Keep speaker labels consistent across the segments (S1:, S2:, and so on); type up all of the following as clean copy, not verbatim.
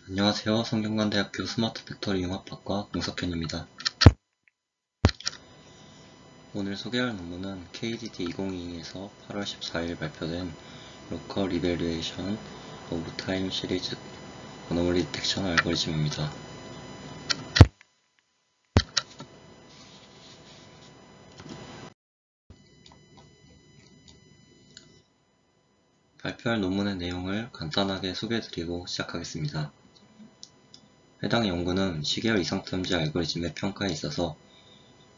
S1: 안녕하세요. 성균관대학교 스마트 팩토리 융합학과 농석현입니다. 오늘 소개할 논문은 KDD 2022에서 8월 14일 발표된 Local Evaluation of Time Series Anomaly Detection 알고리즘입니다. 발표할 논문의 내용을 간단하게 소개해드리고 시작하겠습니다. 해당 연구는 시계열 이상탐지 알고리즘의 평가에 있어서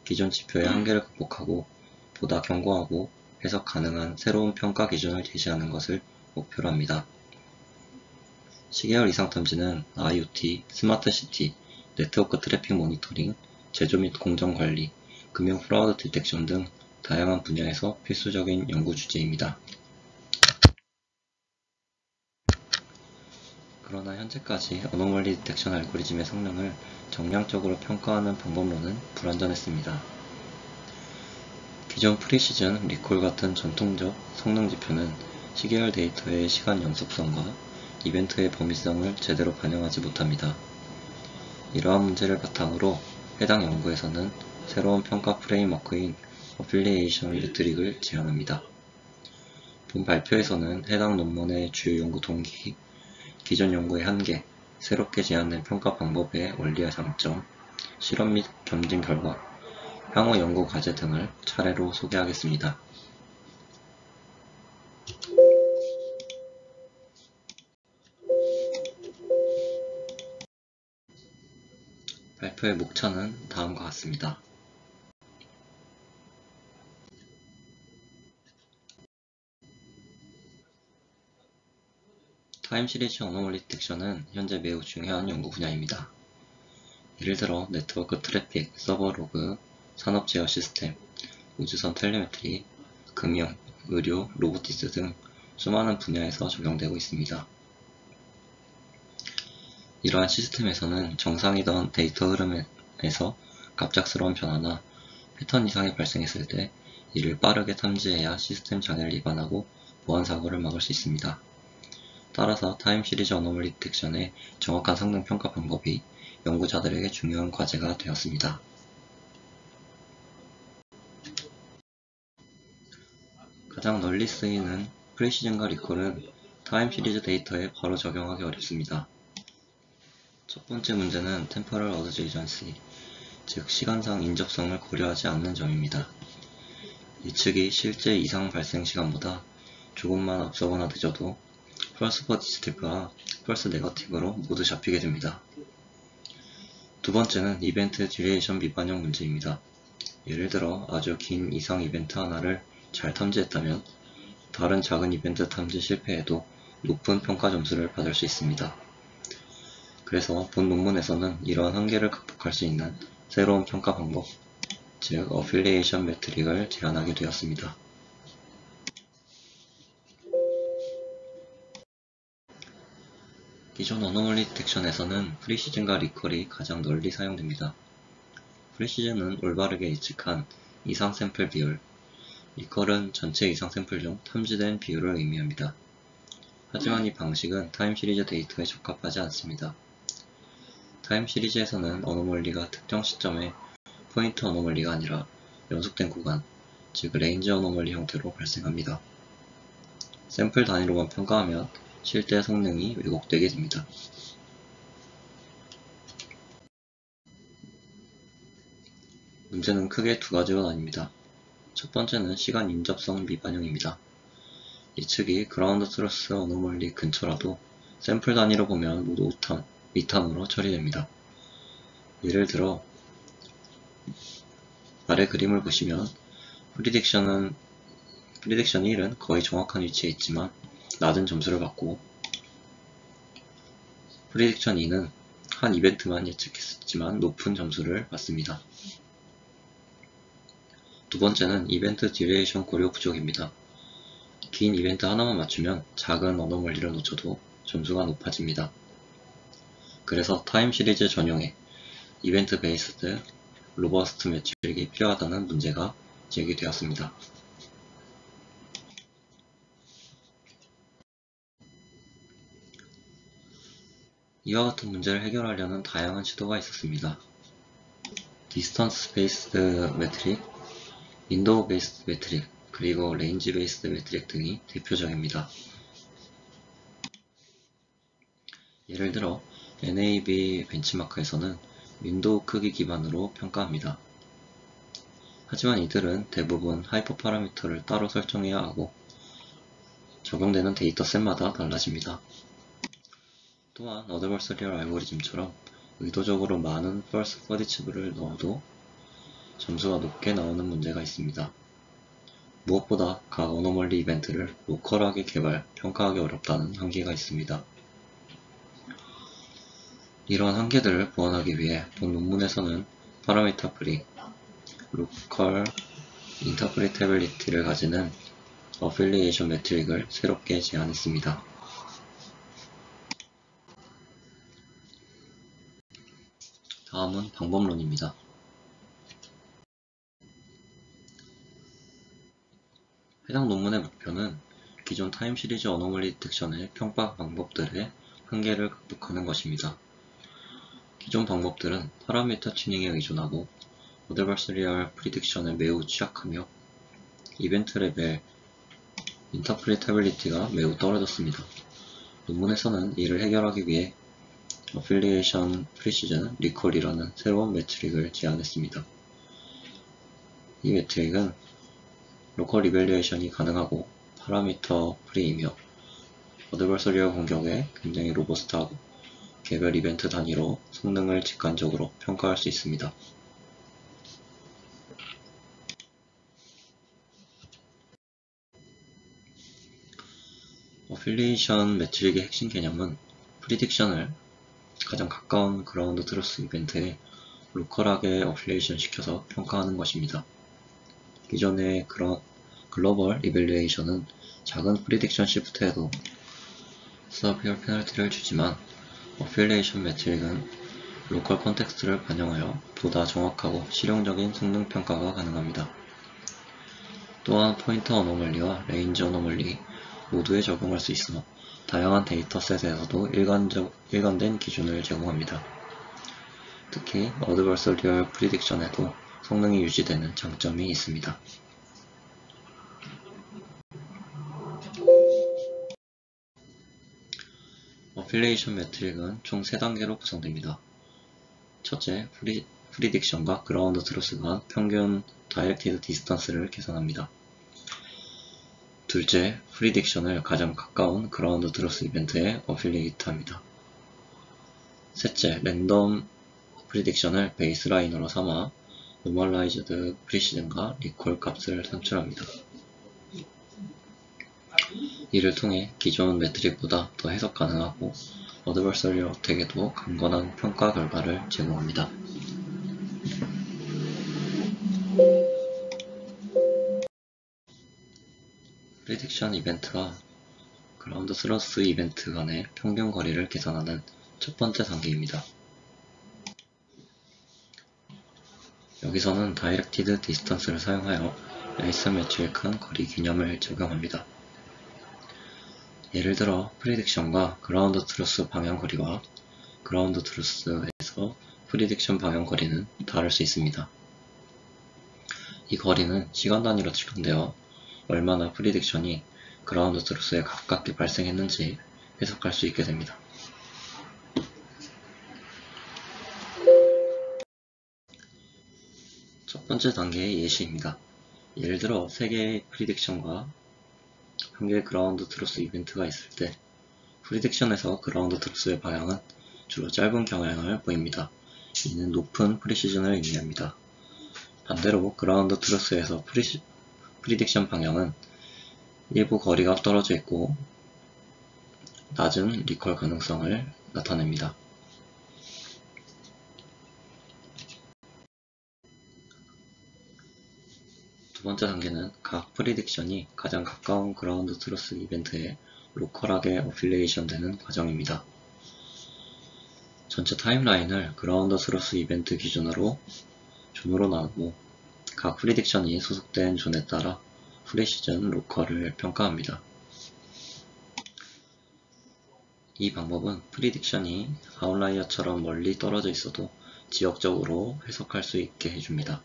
S1: 기존 지표의 한계를 극복하고 보다 견고하고 해석 가능한 새로운 평가 기준을 제시하는 것을 목표로 합니다. 시계열 이상탐지는 IoT, 스마트시티, 네트워크 트래픽 모니터링, 제조 및 공정 관리, 금융 프라우드 디텍션 등 다양한 분야에서 필수적인 연구 주제입니다. 그러나 현재까지 어노멀리 디텍션 알고리즘의 성능을 정량적으로 평가하는 방법론은 불완전했습니다. 기존 프리시즌, 리콜 같은 전통적 성능 지표는 시계열 데이터의 시간 연속성과 이벤트의 범위성을 제대로 반영하지 못합니다. 이러한 문제를 바탕으로 해당 연구에서는 새로운 평가 프레임워크인 어필리에이션 메트릭을 제안합니다. 본 발표에서는 해당 논문의 주요 연구 동기, 기존 연구의 한계, 새롭게 제안된 평가 방법의 원리와 장점, 실험 및 검증 결과, 향후 연구 과제 등을 차례로 소개하겠습니다. 발표의 목차는 다음과 같습니다. 타임 시리즈 어노멀리 디텍션은 현재 매우 중요한 연구 분야입니다. 예를 들어 네트워크 트래픽, 서버 로그, 산업 제어 시스템, 우주선 텔레메트리, 금융, 의료, 로보티스 등 수많은 분야에서 적용되고 있습니다. 이러한 시스템에서는 정상이던 데이터 흐름에서 갑작스러운 변화나 패턴 이상이 발생했을 때 이를 빠르게 탐지해야 시스템 장애를 예방하고 보안 사고를 막을 수 있습니다. 따라서 타임 시리즈 어노멀리 디텍션의 정확한 성능 평가 방법이 연구자들에게 중요한 과제가 되었습니다. 가장 널리 쓰이는 프리시즌과 리콜은 타임 시리즈 데이터에 바로 적용하기 어렵습니다. 첫 번째 문제는 템포럴 어드제이전시, 즉 시간상 인접성을 고려하지 않는 점입니다. 예측이 실제 이상 발생 시간보다 조금만 앞서거나 늦어도 펄스 포지티브와 펄스 네거티브로 모두 잡히게 됩니다. 두 번째는 이벤트 듀레이션 미반영 문제입니다. 예를 들어 아주 긴 이상 이벤트 하나를 잘 탐지했다면 다른 작은 이벤트 탐지 실패에도 높은 평가 점수를 받을 수 있습니다. 그래서 본 논문에서는 이러한 한계를 극복할 수 있는 새로운 평가 방법, 즉 어필리에이션 매트릭을 제안하게 되었습니다. 기존 어노멀리 디텍션에서는 프리시즌과 리콜이 가장 널리 사용됩니다. 프리시즌은 올바르게 예측한 이상 샘플 비율, 리콜은 전체 이상 샘플 중 탐지된 비율을 의미합니다. 하지만 이 방식은 타임 시리즈 데이터에 적합하지 않습니다. 타임 시리즈에서는 어노멀리가 특정 시점에 포인트 어노멀리가 아니라 연속된 구간, 즉 레인지 어노멀리 형태로 발생합니다. 샘플 단위로만 평가하면 실제 성능이 왜곡되게 됩니다. 문제는 크게 두 가지로 나뉩니다. 첫 번째는 시간 인접성 미반영입니다. 예측이 그라운드 트루스 어노멀리 근처라도 샘플 단위로 보면 모두 미탐으로 처리됩니다. 예를 들어 아래 그림을 보시면 프리딕션 1은 거의 정확한 위치에 있지만 낮은 점수를 받고 프리딕션 2는 한 이벤트만 예측했지만 높은 점수를 받습니다. 두 번째는 이벤트 듀레이션 고려 부족입니다. 긴 이벤트 하나만 맞추면 작은 어노멀리를 놓쳐도 점수가 높아집니다. 그래서 타임 시리즈 전용의 이벤트 베이스드 로버스트 매트릭이 필요하다는 문제가 제기되었습니다. 이와 같은 문제를 해결하려는 다양한 시도가 있었습니다. 디스턴스 베이스드 매트릭, 윈도우 베이스드 매트릭, 그리고 레인지 베이스드 매트릭 등이 대표적입니다. 예를 들어 NAB 벤치마크에서는 윈도우 크기 기반으로 평가합니다. 하지만 이들은 대부분 하이퍼 파라미터를 따로 설정해야 하고 적용되는 데이터셋마다 달라집니다. 또한 어드버서리얼 알고리즘처럼 의도적으로 많은 false positive를 넣어도 점수가 높게 나오는 문제가 있습니다. 무엇보다 각 어노멀리 이벤트를 로컬하게 평가하기 어렵다는 한계가 있습니다. 이러한 한계들을 보완하기 위해 본 논문에서는 파라미터 프리, 로컬 인터프리테빌리티를 가지는 어필리에이션 매트릭을 새롭게 제안했습니다. 다음은 방법론입니다. 해당 논문의 목표는 기존 타임 시리즈 어노멀리 디텍션의 평가 방법들의 한계를 극복하는 것입니다. 기존 방법들은 파라미터 튜닝에 의존하고 어드버서리얼 프리딕션에 매우 취약하며 이벤트 레벨 인터프리테빌리티가 매우 떨어졌습니다. 논문에서는 이를 해결하기 위해 어필리에이션 프리시즌 리콜이라는 새로운 매트릭을 제안했습니다. 이 매트릭은 로컬 이밸류에이션이 가능하고 파라미터 프리이며 어드버서리얼 공격에 굉장히 로버스트하고 개별 이벤트 단위로 성능을 직관적으로 평가할 수 있습니다. 어필리에이션 매트릭의 핵심 개념은 프리딕션을 가장 가까운 그라운드 트루스 이벤트에 로컬하게 어필리에이션 시켜서 평가하는 것입니다. 기존의 글로벌 이밸류에이션은 작은 프리딕션 시프트에도 서비얼 페널티를 주지만 어필리에이션 매트릭은 로컬 컨텍스트를 반영하여 보다 정확하고 실용적인 성능 평가가 가능합니다. 또한 포인터 어노멀리와 레인지 어노멀리 모두에 적용할 수 있어 다양한 데이터셋에서도 일관된 기준을 제공합니다. 특히 어드버서리얼 프리딕션에도 성능이 유지되는 장점이 있습니다. 어필리에이션 매트릭은 총 3단계로 구성됩니다. 첫째, 프리딕션과 그라운드 트루스 간 평균 다이렉티드 디스턴스를 계산합니다. 둘째, 프리딕션을 가장 가까운 그라운드 트루스 이벤트에 어필리에이트합니다. 셋째, 랜덤 프리딕션을 베이스라인으로 삼아 노멀라이즈드 프리시즌과 리콜 값을 산출합니다. 이를 통해 기존 매트릭보다 더 해석 가능하고 어드버서리얼 어택에도 강건한 평가 결과를 제공합니다. 프리딕션 이벤트와 그라운드 트루스 이벤트 간의 평균 거리를 계산하는 첫 번째 단계입니다. 여기서는 다이렉티드 디스턴스를 사용하여 에이서메트릭한 거리 개념을 적용합니다. 예를 들어 프리딕션과 그라운드 트루스 방향 거리와 그라운드 트루스에서 프리딕션 방향 거리는 다를 수 있습니다. 이 거리는 시간 단위로 측정되어 얼마나 프리딕션이 그라운드 트루스에 가깝게 발생했는지 해석할 수 있게 됩니다. 첫 번째 단계의 예시입니다. 예를 들어 3개의 프리딕션과 1개의 그라운드 트루스 이벤트가 있을 때 프리딕션에서 그라운드 트루스의 방향은 주로 짧은 경향을 보입니다. 이는 높은 프리시즌을 의미합니다. 반대로 그라운드 트루스에서 프리딕션 방향은 일부 거리가 떨어져 있고 낮은 리콜 가능성을 나타냅니다. 두 번째 단계는 각 프리딕션이 가장 가까운 그라운드 트루스 이벤트에 로컬하게 어필리에이션 되는 과정입니다. 전체 타임라인을 그라운드 트루스 이벤트 기준으로 존으로 나누고 각 프리딕션이 소속된 존에 따라 프리시즌 로컬을 평가합니다. 이 방법은 프리딕션이 아웃라이어처럼 멀리 떨어져 있어도 지역적으로 해석할 수 있게 해줍니다.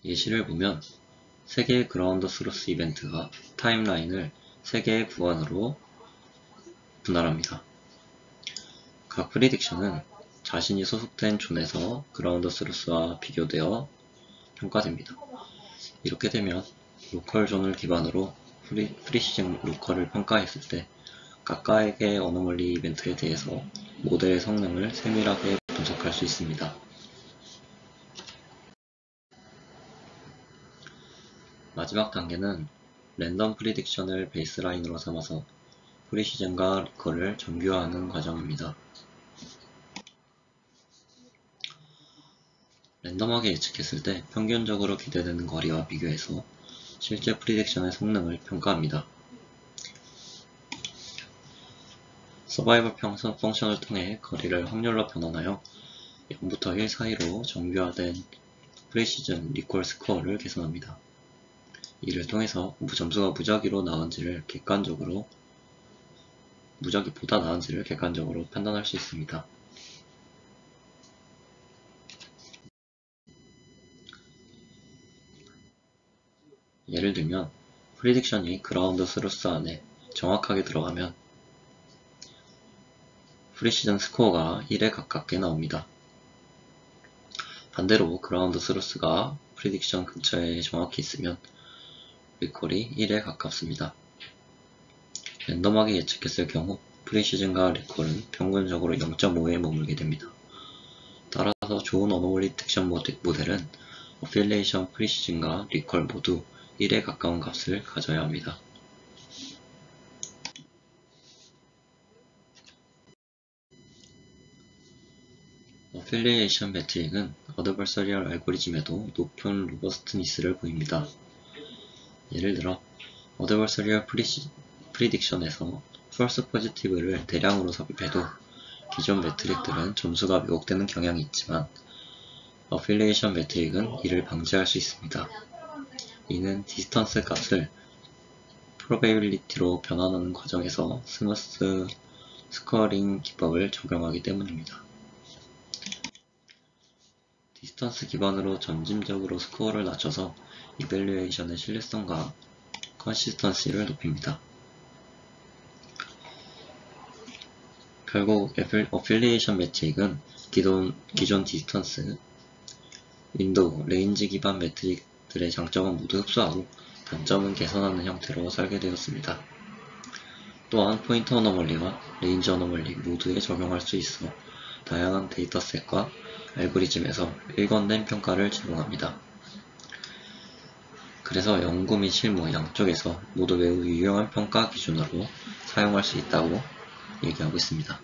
S1: 예시를 보면 3개의 그라운드 스루스 이벤트가 타임라인을 3개의 구간으로 분할합니다. 각 프리딕션은 자신이 소속된 존에서 그라운드 스루스와 비교되어 평가됩니다. 이렇게 되면 로컬 존을 기반으로 프리시즌 로컬을 평가했을 때 각각의 어노멀리 이벤트에 대해서 모델의 성능을 세밀하게 분석할 수 있습니다. 마지막 단계는 랜덤 프리딕션을 베이스라인으로 삼아서 프리시즌과 리콜을 정교화하는 과정입니다. 랜덤하게 예측했을 때 평균적으로 기대되는 거리와 비교해서 실제 프리딕션의 성능을 평가합니다. 서바이벌 펑션을 통해 거리를 확률로 변환하여 0부터 1 사이로 정교화된 프리시즌 리콜 스코어를 계산합니다. 이를 통해서 점수가 무작위보다 나은지를 객관적으로 판단할 수 있습니다. 예를 들면 프리딕션이 그라운드 스루스 안에 정확하게 들어가면 프리시즌 스코어가 1에 가깝게 나옵니다. 반대로 그라운드 스루스가 프리딕션 근처에 정확히 있으면 리콜이 1에 가깝습니다. 랜덤하게 예측했을 경우 프리시즌과 리콜은 평균적으로 0.5에 머물게 됩니다. 따라서 좋은 어노멀리 딕션 모델은 어필리에이션 프리시즌과 리콜 모두 1에 가까운 값을 가져야 합니다. 어필리에이션 매트릭은 어드버서리얼 알고리즘에도 높은 로버스트니스를 보입니다. 예를 들어 어드버서리얼 프리딕션에서 false positive를 대량으로 섭입해도 기존 매트릭들은 점수가 왜곡되는 경향이 있지만 어필리에이션 매트릭은 이를 방지할 수 있습니다. 이는 디스턴스 값을 프로베빌리티로 변환하는 과정에서 스무스 스코어링 기법을 적용하기 때문입니다. 디스턴스 기반으로 점진적으로 스코어를 낮춰서 이밸류에이션의 신뢰성과 컨시스턴시를 높입니다. 결국 어필리에이션 매트릭은 기존 디스턴스, 윈도우, 레인지 기반 매트릭들의 장점은 모두 흡수하고 단점은 개선하는 형태로 설계되었습니다. 또한 포인트 어노멀리와 레인지 어노멀리 모두에 적용할 수 있어 다양한 데이터셋과 알고리즘에서 일관된 평가를 제공합니다. 그래서 연구 및 실무 양쪽에서 모두 매우 유용한 평가 기준으로 사용할 수 있다고 얘기하고 있습니다.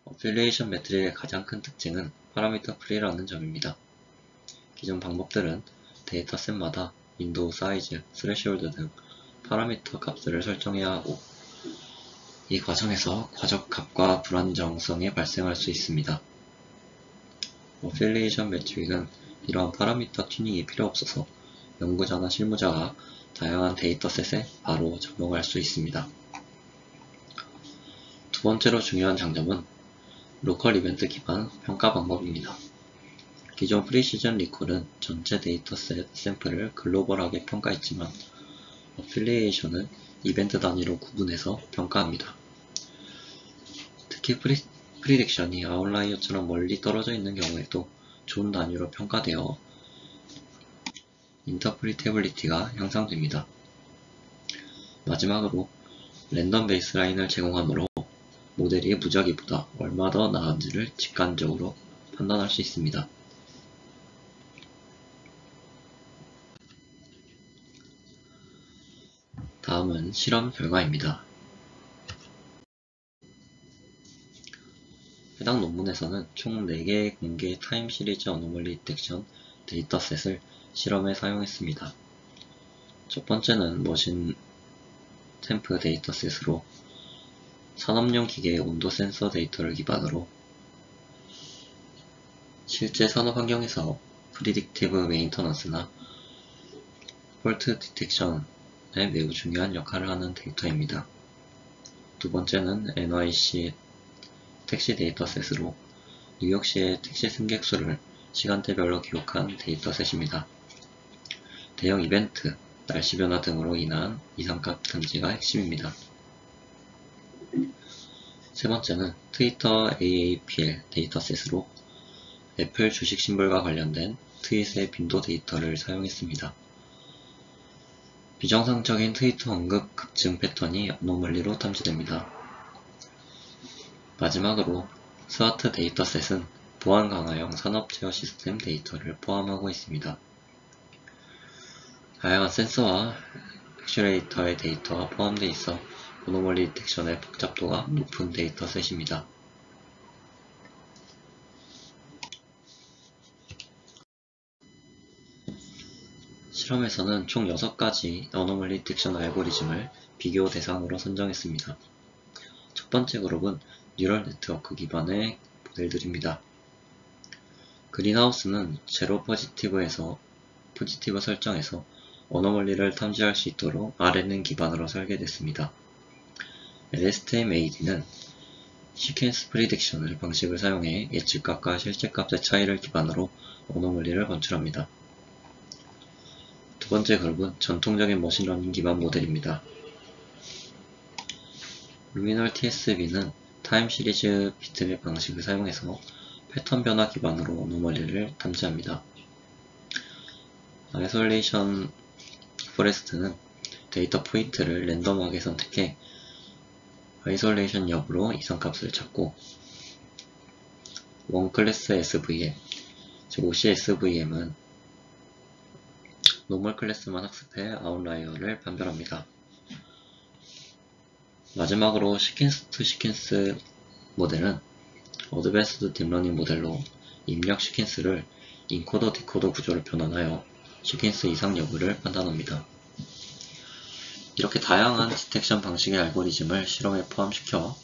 S1: 어필리에이션 매트릭의 가장 큰 특징은 파라미터 프리라는 점입니다. 기존 방법들은 데이터셋마다 윈도우 사이즈, 스레시홀드 등 파라미터 값들을 설정해야 하고 이 과정에서 과적 값과 불안정성이 발생할 수 있습니다. 어필리에이션 매트릭은 이러한 파라미터 튜닝이 필요 없어서 연구자나 실무자가 다양한 데이터셋에 바로 적용할 수 있습니다. 두 번째로 중요한 장점은 로컬 이벤트 기반 평가 방법입니다. 기존 프리시즌 리콜은 전체 데이터셋 샘플을 글로벌하게 평가했지만 어필리에이션은 이벤트 단위로 구분해서 평가합니다. 특히 프리딕션이 아웃라이어처럼 멀리 떨어져 있는 경우에도 존 단위로 평가되어 인터프리테이블리티가 향상됩니다. 마지막으로 랜덤 베이스라인을 제공하므로 모델이 무작위보다 얼마 더 나은지를 직관적으로 판단할 수 있습니다. 다음은 실험 결과입니다. 해당 논문에서는 총 4개의 공개 타임 시리즈 어노멀리 디텍션 데이터셋을 실험에 사용했습니다. 첫 번째는 머신 템프 데이터셋으로 산업용 기계의 온도 센서 데이터를 기반으로 실제 산업 환경에서 프리딕티브 메인터넌스나 폴트 디텍션에 매우 중요한 역할을 하는 데이터입니다. 두 번째는 NYC 택시 데이터셋으로 뉴욕시의 택시 승객 수를 시간대별로 기록한 데이터셋입니다. 대형 이벤트, 날씨 변화 등으로 인한 이상값 탐지가 핵심입니다. 세 번째는 트위터 AAPL 데이터셋으로 애플 주식 심볼과 관련된 트윗의 빈도 데이터를 사용했습니다. 비정상적인 트위터 언급 급증 패턴이 어노멀리로 탐지됩니다. 마지막으로 스와트 데이터셋은 보안 강화형 산업 제어 시스템 데이터를 포함하고 있습니다. 다양한 센서와 액추에이터의 데이터가 포함되어 있어 어노멀리 디텍션의 복잡도가 높은 데이터셋입니다. 실험에서는 총 6가지 어노멀리 디텍션 알고리즘을 비교 대상으로 선정했습니다. 첫 번째 그룹은 뉴럴 네트워크 기반의 모델들입니다. 그린하우스는 제로 포지티브 설정에서 어노멀리를 탐지할 수 있도록 RNN 기반으로 설계됐습니다. LSTM-AD는 시퀀스 프리딕션 방식을 사용해 예측값과 실제값의 차이를 기반으로 어노멀리를 관출합니다. 두 번째 그룹은 전통적인 머신러닝 기반 모델입니다. 루미널 TSV는 타임 시리즈 비트맵 방식을 사용해서 패턴 변화 기반으로 어노멀리를 탐지합니다. 아이솔레이션 포레스트는 데이터 포인트를 랜덤하게 선택해 아이솔레이션 여부로 이상값을 찾고 원클래스 SVM, 즉 OCSVM은 노멀 클래스만 학습해 아웃라이어를 판별합니다. 마지막으로 시퀀스 투 시퀀스 모델은 어드밴스드 딥러닝 모델로 입력 시퀀스를 인코더 디코더 구조로 변환하여 시퀀스 이상 여부를 판단합니다. 이렇게 다양한 디텍션 방식의 알고리즘을 실험에 포함시켜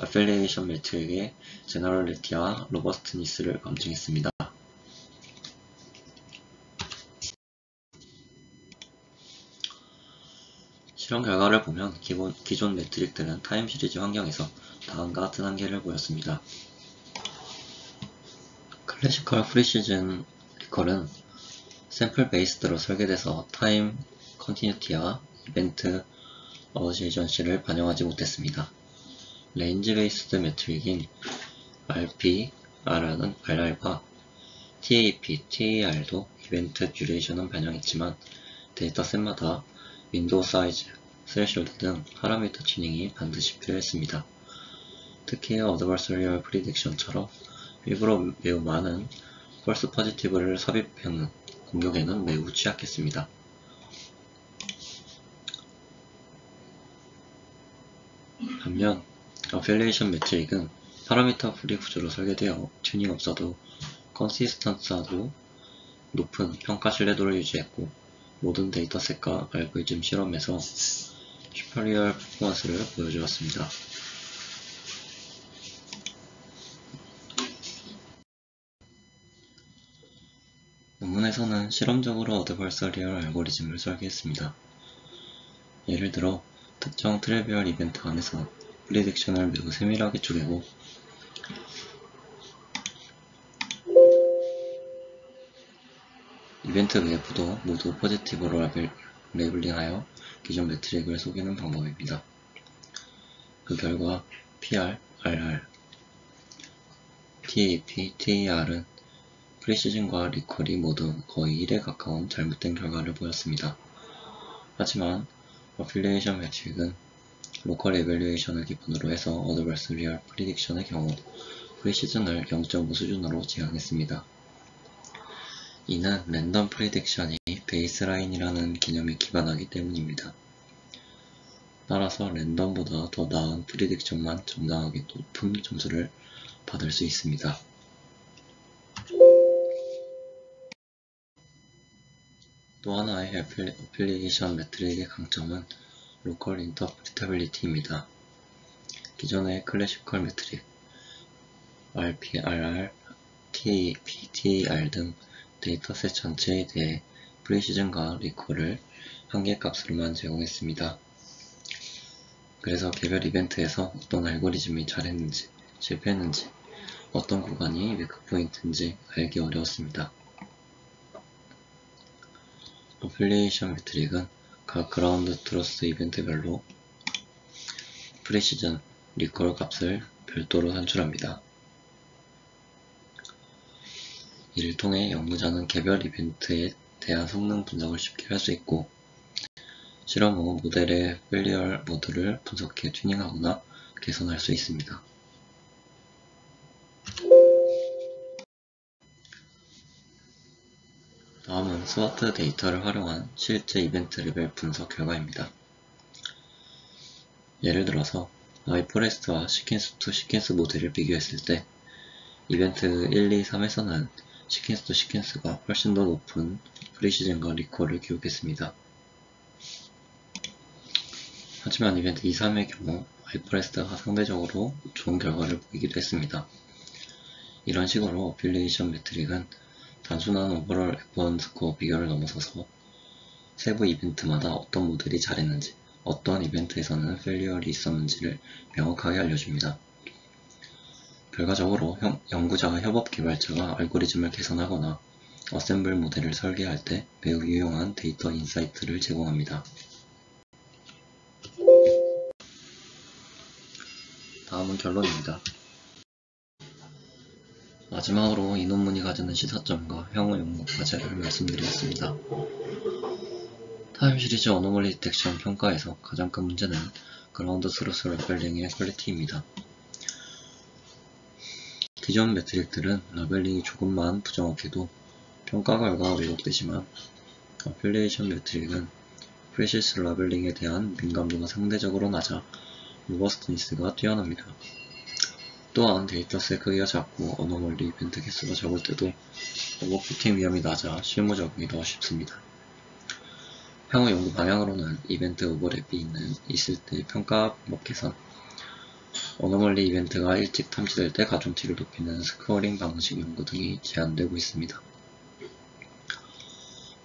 S1: 애필리에이션 매트릭의 제너럴리티와 로버스트니스를 검증했습니다. 실험 결과를 보면 기존 매트릭들은 타임 시리즈 환경에서 다음과 같은 한계를 보였습니다. 클래시컬 프리시즌 리컬은 샘플 베이스드로 설계돼서 타임 컨티뉴티와 이벤트 어제이전시를 반영하지 못했습니다. 레인지 베이스드 매트릭인 RP, RR과 TAP, TAR도 이벤트 듀레이션은 반영했지만 데이터셋마다 윈도우 사이즈, 스레셜드 등 파라미터 튜닝이 반드시 필요했습니다. 특히 어드버서리얼 프리딕션처럼 일부러 매우 많은 펄스 포지티브를 삽입하는 공격에는 매우 취약했습니다. 반면 어필리에이션 매트릭은 파라미터 프리 구조로 설계되어 튜닝 없어도 컨시스턴스하고 높은 평가 신뢰도를 유지했고 모든 데이터셋과 알고리즘 실험에서 슈퍼리얼 퍼포먼스를 보여주었습니다. 논문에서는 실험적으로 어드버서리얼 알고리즘을 설계했습니다. 예를 들어 특정 트리비얼 이벤트 안에서 프리딕션을 매우 세밀하게 쪼개고 이벤트 외부도 모두 포지티브로 레이블링하여 기존 매트릭을 속이는 방법입니다. 그 결과 PR, RR, TAP, TAR은 프리시즌과 리컬이 모두 거의 1에 가까운 잘못된 결과를 보였습니다. 하지만 어필리에이션 매트릭은 로컬 에밸류에이션을 기본으로 해서 어드버서리얼 프리딕션의 경우 프리시즌을 0.5 수준으로 제한했습니다. 이는 랜덤 프리딕션이 베이스라인이라는 개념에 기반하기 때문입니다. 따라서 랜덤보다 더 나은 프리딕션만 정당하게 높은 점수를 받을 수 있습니다. 또 하나의 어필리에이션 매트릭의 강점은 로컬 인터프리터빌리티입니다. 기존의 클래시컬 매트릭 RP, RR, TAP, TAR 등 데이터셋 전체에 대해 프리시즌과 리콜을 한계 값으로만 제공했습니다. 그래서 개별 이벤트에서 어떤 알고리즘이 잘했는지, 실패했는지, 어떤 구간이 위크포인트인지 알기 어려웠습니다. 어필리에이션 매트릭은 각 그라운드 트러스 이벤트별로 프리시즌, 리콜 값을 별도로 산출합니다. 이를 통해 연구자는 개별 이벤트에 대한 성능 분석을 쉽게 할 수 있고, 실험 후 모델의 페일리얼 모드를 분석해 튜닝하거나 개선할 수 있습니다. 다음은 스와트 데이터를 활용한 실제 이벤트 레벨 분석 결과입니다. 예를 들어서 아이포레스트와 시퀀스 투 시퀀스 모델을 비교했을 때 이벤트 1, 2, 3에서는 시퀀스 투 시퀀스가 훨씬 더 높은 프리시즌과 리콜을 기록했습니다. 하지만 이벤트 2, 3의 경우 아이포레스트가 상대적으로 좋은 결과를 보이기도 했습니다. 이런 식으로 어필리에이션 매트릭은 단순한 오버롤 F1 스코어 비교를 넘어서서 세부 이벤트마다 어떤 모델이 잘했는지, 어떤 이벤트에서는 페일리얼이 있었는지를 명확하게 알려줍니다. 결과적으로 연구자와 협업 개발자가 알고리즘을 개선하거나 어셈블 모델을 설계할 때 매우 유용한 데이터 인사이트를 제공합니다. 다음은 결론입니다. 마지막으로 이 논문이 가지는 시사점과 향후 연구 과제를 말씀드리겠습니다. 타임 시리즈 어노멀리 디텍션 평가에서 가장 큰 문제는 그라운드 트루스 라벨링의 퀄리티입니다. 기존 매트릭들은 라벨링이 조금만 부정확해도 평가 결과가 왜곡되지만 어필리에이션 매트릭은 프리시스 라벨링에 대한 민감도가 상대적으로 낮아 로버스트니스가 뛰어납니다. 또한 데이터셋 크기가 작고 어노멀리 이벤트 개수가 적을 때도 오버피팅 위험이 낮아 실무 적용이 더 쉽습니다. 향후 연구 방향으로는 이벤트 오버랩이 있을 때 평가 방법 개선, 어노멀리 이벤트가 일찍 탐지될 때 가중치를 높이는 스코어링 방식 연구 등이 제안되고 있습니다.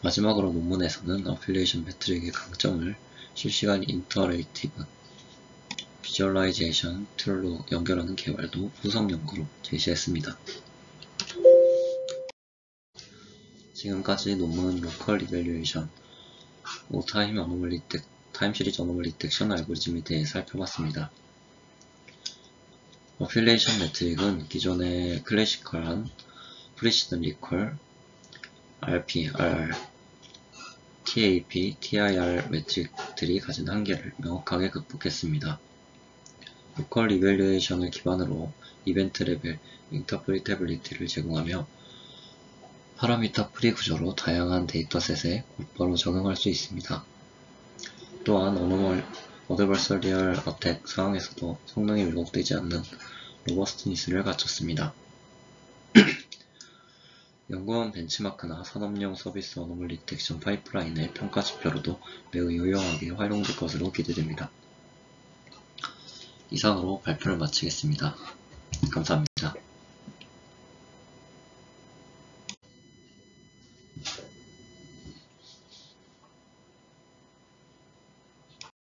S1: 마지막으로 논문에서는 어필리에이션 매트릭의 강점을 실시간 인터랙티브 비주얼라이제이션 툴로 연결하는 개발도 후속 연구로 제시했습니다. 지금까지 논문 로컬 이밸류에이션, 타임 시리즈 어노멀리 디텍션 알고리즘에 대해 살펴봤습니다. 어필리에이션 매트릭은 기존의 클래시컬한 프리시즌 리콜, RP, RR, TAP, TIR 매트릭들이 가진 한계를 명확하게 극복했습니다. 로컬 이밸류에이션을 기반으로 이벤트 레벨 인터프리테빌리티를 제공하며 파라미터 프리 구조로 다양한 데이터셋에 곧바로 적용할 수 있습니다. 또한 어드버서리얼 어택 상황에서도 성능이 왜곡되지 않는 로버스트니스를 갖췄습니다. 연구원 벤치마크나 산업용 서비스 어노멀리 디텍션 파이프라인의 평가 지표로도 매우 유용하게 활용될 것으로 기대됩니다. 이상으로 발표를 마치겠습니다. 감사합니다.